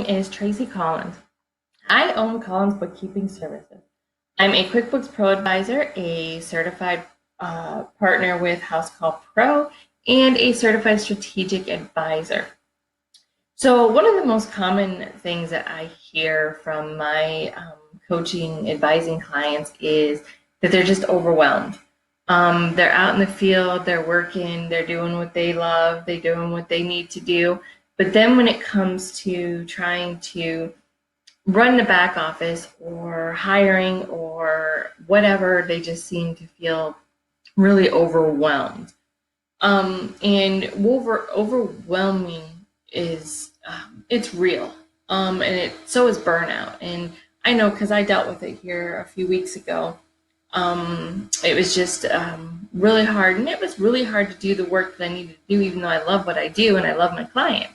name is Tracy Collins. I own Collins Bookkeeping Services. I'm a QuickBooks Pro advisor, a certified partner with House Call Pro, and a certified strategic advisor. So one of the most common things that I hear from my coaching, advising clients is that they're just overwhelmed. They're out in the field, they're working, they're doing what they love, they're doing what they need to do. But then when it comes to trying to run the back office or hiring or whatever, they just seem to feel really overwhelmed. Overwhelming is it's real, and so is burnout. And I know because I dealt with it here a few weeks ago. It was just really hard, and it was really hard to do the work that I needed to do, even though I love what I do and I love my clients.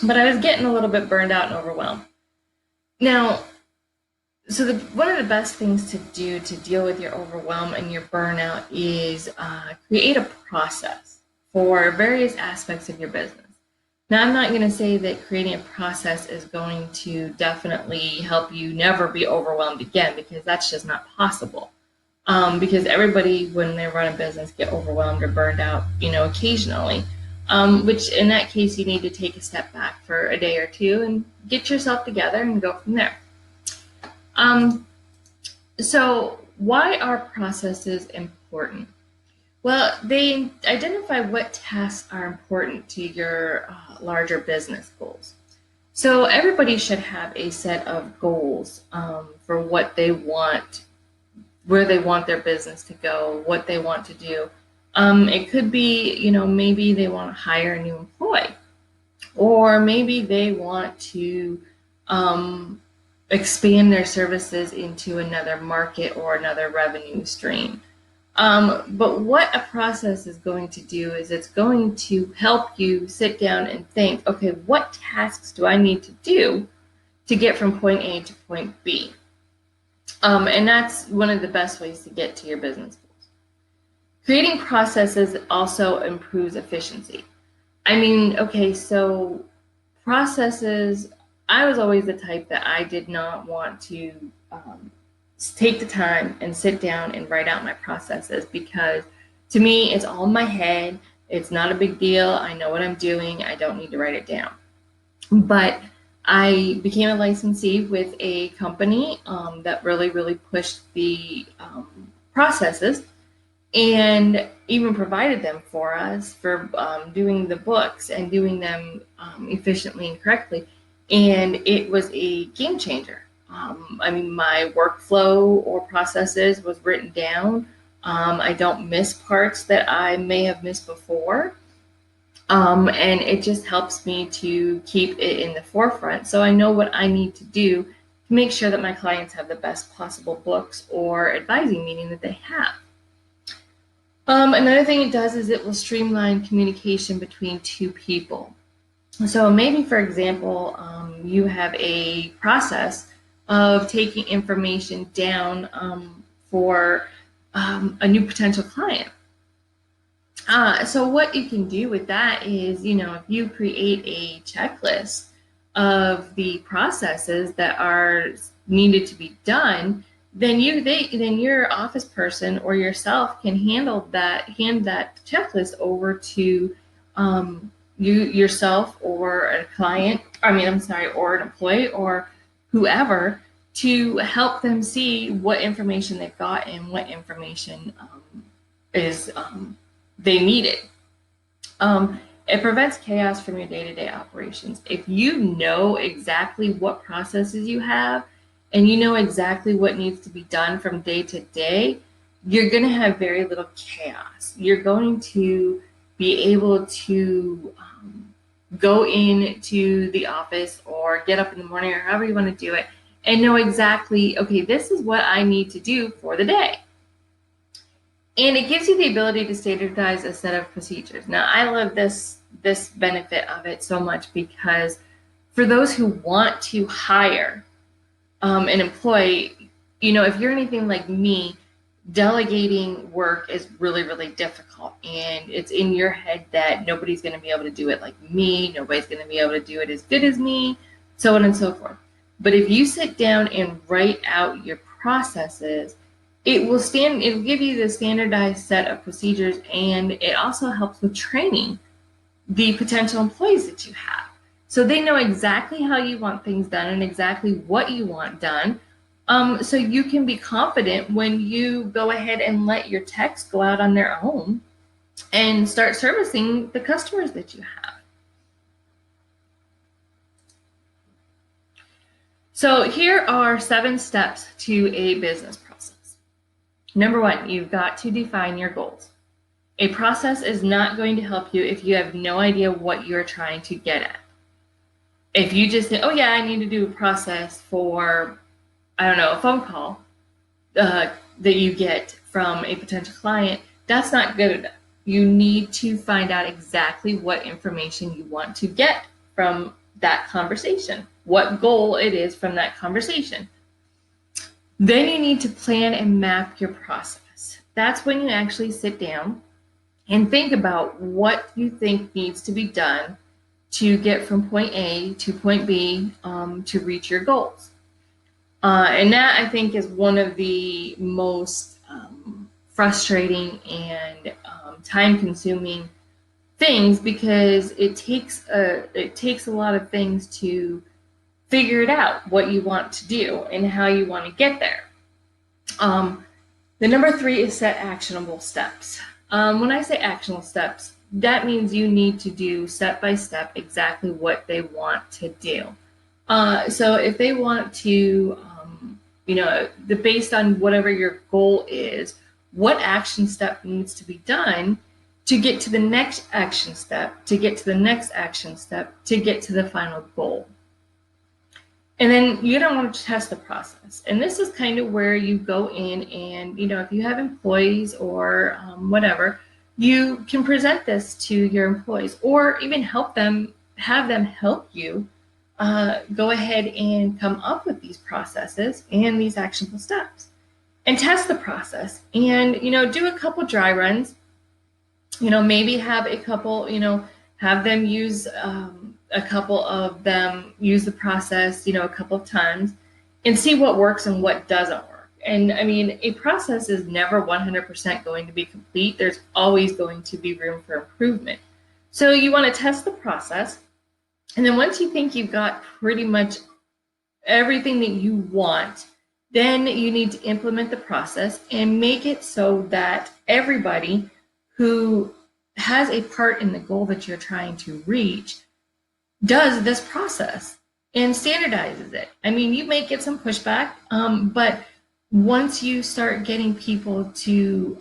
But I was getting a little bit burned out and overwhelmed. Now, so one of the best things to do to deal with your overwhelm and your burnout is create a process for various aspects of your business. Now, I'm not going to say that creating a process is going to definitely help you never be overwhelmed again, because that's just not possible. Because everybody, when they run a business, get overwhelmed or burned out, occasionally. Which in that case, you need to take a step back for a day or two and get yourself together and go from there. So why are processes important? Well, they identify what tasks are important to your larger business goals. So everybody should have a set of goals for what they want, where they want their business to go, what they want to do. It could be, maybe they want to hire a new employee, or maybe they want to expand their services into another market or another revenue stream. But what a process is going to do is it's going to help you sit down and think, okay, what tasks do I need to do to get from point A to point B? And that's one of the best ways to get to your business goals. Creating processes also improves efficiency. So processes, I was always the type that I did not want to take the time and sit down and write out my processes, because to me, it's all in my head. It's not a big deal. I know what I'm doing. I don't need to write it down. But I became a licensee with a company that really, really pushed the processes, and even provided them for us for doing the books and doing them efficiently and correctly. And it was a game changer. My workflow or processes was written down. I don't miss parts that I may have missed before. And it just helps me to keep it in the forefront. So I know what I need to do to make sure that my clients have the best possible books or advising meeting that they have. Another thing it does is it will streamline communication between two people. So maybe, for example, you have a process of taking information down for a new potential client. So what you can do with that is, if you create a checklist of the processes that are needed to be done, then your office person or yourself can hand that checklist over to yourself or a client, or an employee or whoever, to help them see what information they've got and what information is they needed. It prevents chaos from your day-to-day operations. If you know exactly what processes you have and you know exactly what needs to be done from day to day, you're going to have very little chaos. You're going to be able to go into the office or get up in the morning or however you want to do it and know exactly, okay, this is what I need to do for the day. And it gives you the ability to standardize a set of procedures. Now, I love this benefit of it so much, because for those who want to hire an employee, if you're anything like me, delegating work is really, really difficult. And it's in your head that nobody's going to be able to do it like me. Nobody's going to be able to do it as good as me. so on and so forth. But if you sit down and write out your processes, it'll give you the standardized set of procedures, and it also helps with training the potential employees that you have. So they know exactly how you want things done and exactly what you want done. So you can be confident when you go ahead and let your techs go out on their own and start servicing the customers that you have. So here are 7 steps to a business process. Number 1, you've got to define your goals. A process is not going to help you if you have no idea what you're trying to get at. If you just say, oh yeah, I need to do a process for, I don't know, a phone call that you get from a potential client, that's not good enough. You need to find out exactly what information you want to get from that conversation, what goal it is from that conversation. Then you need to plan and map your process. That's when you actually sit down and think about what you think needs to be done to get from point A to point B to reach your goals. And that, I think, is one of the most frustrating and time-consuming things, because it takes a lot of things to figure it out, what you want to do and how you want to get there. The number 3 is set actionable steps. When I say actionable steps, that means you need to do step by step exactly what they want to do. So if they want to, based on whatever your goal is, what action step needs to be done to get to the next action step, to get to the next action step, to get to the final goal. And then you don't want to test the process. And this is kind of where you go in and, if you have employees or whatever, you can present this to your employees, or even have them help you go ahead and come up with these processes and these actionable steps, and test the process. And, do a couple dry runs, maybe have a couple, have them use a couple of them use the process, a couple of times, and see what works and what doesn't work. And I mean, a process is never 100% going to be complete. There's always going to be room for improvement. So you want to test the process. And then once you think you've got pretty much everything that you want, then you need to implement the process and make it so that everybody who has a part in the goal that you're trying to reach does this process and standardizes it. I mean, you may get some pushback, but once you start getting people to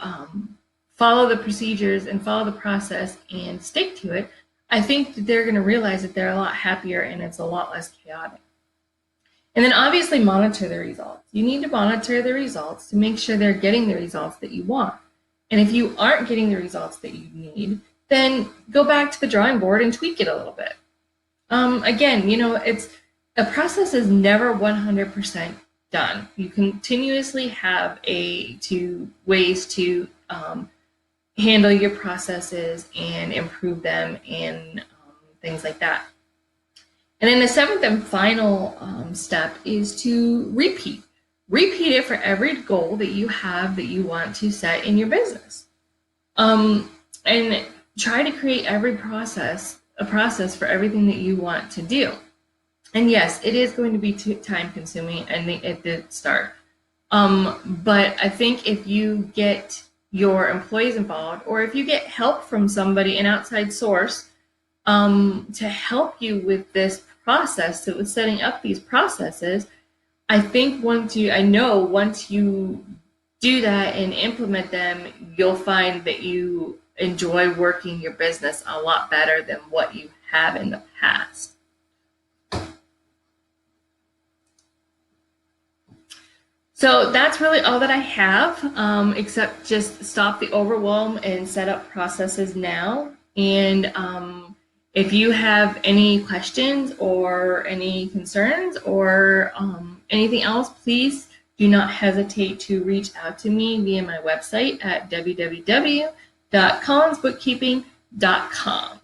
follow the procedures and follow the process and stick to it, I think that they're going to realize that they're a lot happier and it's a lot less chaotic. And then obviously monitor the results. You need to monitor the results to make sure they're getting the results that you want. And if you aren't getting the results that you need, then go back to the drawing board and tweak it a little bit. Again, it's a process is never 100% done. You continuously have ways to handle your processes and improve them and things like that. And then the 7th and final step is to repeat. Repeat it for every goal that you have that you want to set in your business. And try to create a process for everything that you want to do. And yes, it is going to be time consuming at the start. But I think if you get your employees involved, or if you get help from somebody, an outside source, to help you with this process, so with setting up these processes, I think once you do that and implement them, you'll find that you enjoy working your business a lot better than what you have in the past. So that's really all that I have, except just stop the overwhelm and set up processes now. And if you have any questions or any concerns or anything else, please do not hesitate to reach out to me via my website at www.collinsbookkeeping.com.